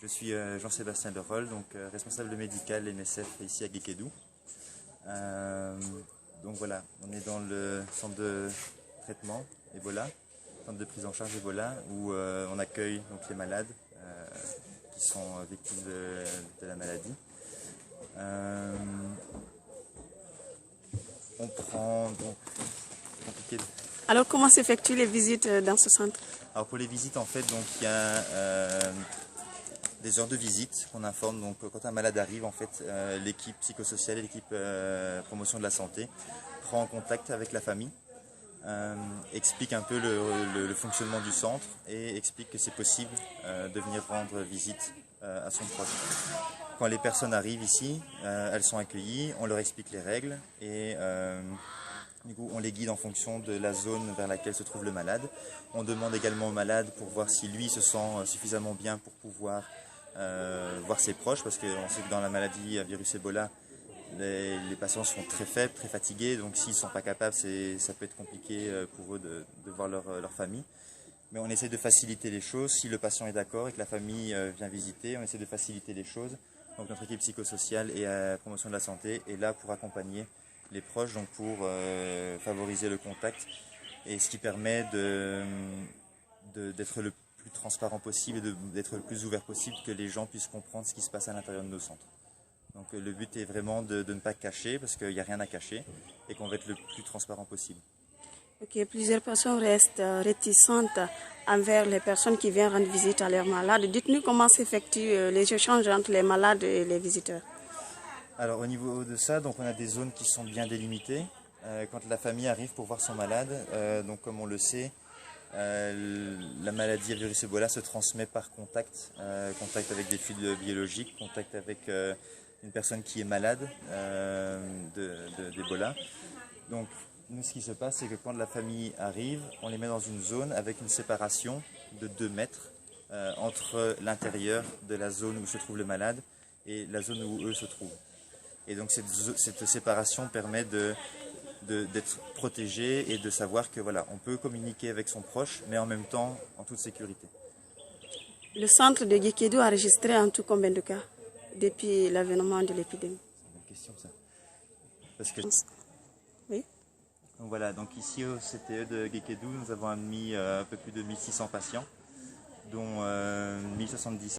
Je suis Jean-Sébastien Leroll, donc responsable médical MSF ici à Guékédou. Donc voilà, on est dans le centre de traitement Ebola, centre de prise en charge Ebola, où on accueille donc les malades qui sont victimes de la maladie. On prend donc compliqué. Alors comment s'effectuent les visites dans ce centre? Alors pour les visites, en fait, donc il y a des heures de visite qu'on informe. Donc quand un malade arrive, en fait, l'équipe psychosociale et l'équipe promotion de la santé prend en contact avec la famille, explique un peu le fonctionnement du centre et explique que c'est possible de venir rendre visite à son proche. Quand les personnes arrivent ici, elles sont accueillies, on leur explique les règles et du coup, on les guide en fonction de la zone vers laquelle se trouve le malade. On demande également au malade pour voir si lui se sent suffisamment bien pour pouvoir voir ses proches, parce qu'on sait que dans la maladie à virus Ebola, les patients sont très faibles, très fatigués, donc s'ils ne sont pas capables, ça peut être compliqué pour eux de voir leur famille. Mais on essaie de faciliter les choses. Si le patient est d'accord et que la famille vient visiter, on essaie de faciliter les choses. Donc notre équipe psychosociale et à promotion de la santé est là pour accompagner les proches, donc pour favoriser le contact, et ce qui permet d'être le plus transparent possible et d'être le plus ouvert possible, que les gens puissent comprendre ce qui se passe à l'intérieur de nos centres. Donc le but est vraiment de ne pas cacher, parce qu'il n'y a rien à cacher, et qu'on va être le plus transparent possible. Ok, plusieurs personnes restent réticentes envers les personnes qui viennent rendre visite à leurs malades. Dites-nous comment s'effectuent les échanges entre les malades et les visiteurs. Alors au niveau de ça, donc on a des zones qui sont bien délimitées. Quand la famille arrive pour voir son malade, donc comme on le sait, la maladie à virus Ebola se transmet par contact, contact avec des fluides biologiques, contact avec une personne qui est malade d'Ebola. Donc nous, ce qui se passe, c'est que quand la famille arrive, on les met dans une zone avec une séparation de 2 mètres entre l'intérieur de la zone où se trouve le malade et la zone où eux se trouvent. Et donc cette séparation permet d'être protégé et de savoir que voilà, on peut communiquer avec son proche, mais en même temps en toute sécurité. Le centre de Guékédou a enregistré en tout combien de cas depuis l'avènement de l'épidémie? C'est une bonne question, ça. Parce que... Oui. Donc voilà, donc ici au CTE de Guékédou, nous avons admis un peu plus de 1600 patients, dont 1070